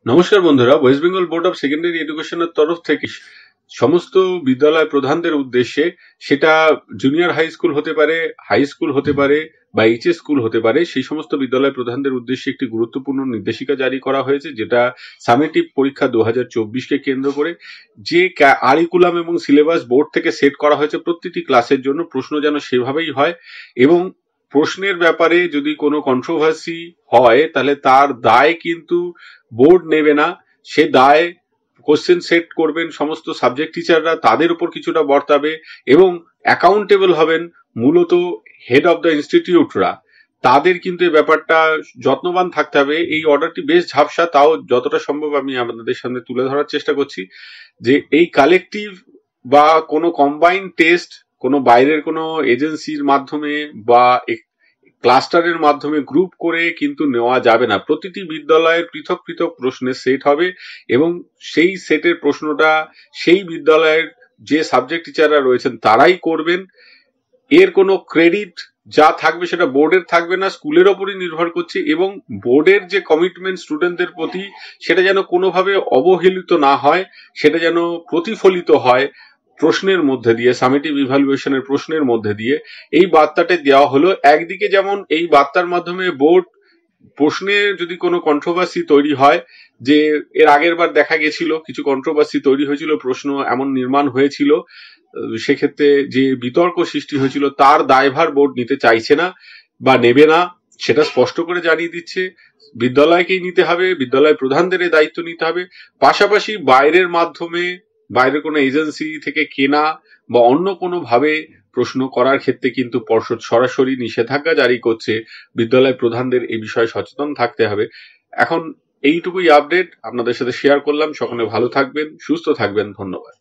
নমস্কার বন্ধুরা, West Bengal board of secondary এডুকেশনের তরফ থেকে সমস্ত বিদ্যালয় প্রধানদের উদ্দেশ্যে, সেটা জুনিয়র হাই স্কুল হতে পারে, হাই স্কুল হতে পারে বা এইচএস স্কুল হতে পারে, সেই সমস্ত বিদ্যালয় প্রধানদের উদ্দেশ্যে একটি গুরুত্বপূর্ণ নির্দেশিকা জারি করা হয়েছে, যেটা সামেটিভ পরীক্ষা 2024কে কেন্দ্র করে যে কারিকুলাম এবং সিলেবাস বোর্ড থেকে সেট করা হয়েছে প্রতিটি ক্লাসের জন্য, প্রশ্ন যেন সেভাবেই হয় এবং প্রশ্নের ব্যাপারে যদি কোনো কন্ট্রোভার্সি হয় তাহলে তার দায় কিন্তু বোর্ড নেবে না। সে দায় কোশ্চেন সেট করবেন সমস্ত সাবজেক্ট টিচাররা, তাদের উপর কিছুটা বর্তাবে এবং অ্যাকাউন্টেবল হবেন মূলত হেড অফ দ্য ইনস্টিটিউটরা। তাদের কিন্তু এই ব্যাপারটা যত্নবান থাকতে হবে। এই অর্ডারটি বেশ ঝাপসা, তাও যতটা সম্ভব আমি আপনাদের সামনে তুলে ধরার চেষ্টা করছি যে এই কালেকটিভ বা কোনো কম্বাইন্ড টেস্ট কোনো বাইরের কোনো এজেন্সির মাধ্যমে বা ক্লাস্টারের মাধ্যমে গ্রুপ করে কিন্তু নেওয়া যাবে না। প্রতিটি বিদ্যালয়ের পৃথক পৃথক প্রশ্নের সেট হবে এবং সেই সেটের প্রশ্নটা সেই বিদ্যালয়ের যে সাবজেক্ট টিচাররা রয়েছেন তারাই করবেন। এর কোনো ক্রেডিট যা থাকবে সেটা বোর্ডের থাকবে না, স্কুলের ওপরই নির্ভর করছে এবং বোর্ডের যে কমিটমেন্ট স্টুডেন্টদের প্রতি সেটা যেন কোনোভাবে অবহেলিত না হয়, সেটা যেন প্রতিফলিত হয় প্রশ্নের মধ্যে দিয়ে, সামেটিভ ইভ্যালুয়েশনের প্রশ্নের মধ্যে দিয়ে। এই বার্তাটা দেওয়া হলো। একদিকে যেমন এই বার্তার মাধ্যমে বোর্ড প্রশ্নে যদি কোনো কন্ট্রোভার্সি তৈরি হয়, যে এর আগের বার দেখা গেছিল কিছু কন্ট্রোভার্সি তৈরি হয়েছিল, প্রশ্ন এমন নির্মাণ হয়েছিল, সেক্ষেত্রে যে বিতর্ক সৃষ্টি হয়েছিল তার দায়ভার বোর্ড নিতে চাইছে না বা নেবে না, সেটা স্পষ্ট করে জানিয়ে দিচ্ছে। বিদ্যালয়কেই নিতে হবে, বিদ্যালয় প্রধানদের এই দায়িত্ব নিতে হবে। পাশাপাশি বাইরের মাধ্যমে, বাইরের কোনো এজেন্সি থেকে কেনা বা অন্য কোনো ভাবে প্রশ্ন করার ক্ষেত্রে কিন্তু পর্ষদ সরাসরি নিষেধাজ্ঞা জারি করছে। বিদ্যালয় প্রধানদের এই বিষয়ে সচেতন থাকতে হবে। এখন এইটুকুই আপডেট আপনাদের সাথে শেয়ার করলাম। সকলে ভালো থাকবেন, সুস্থ থাকবেন। ধন্যবাদ।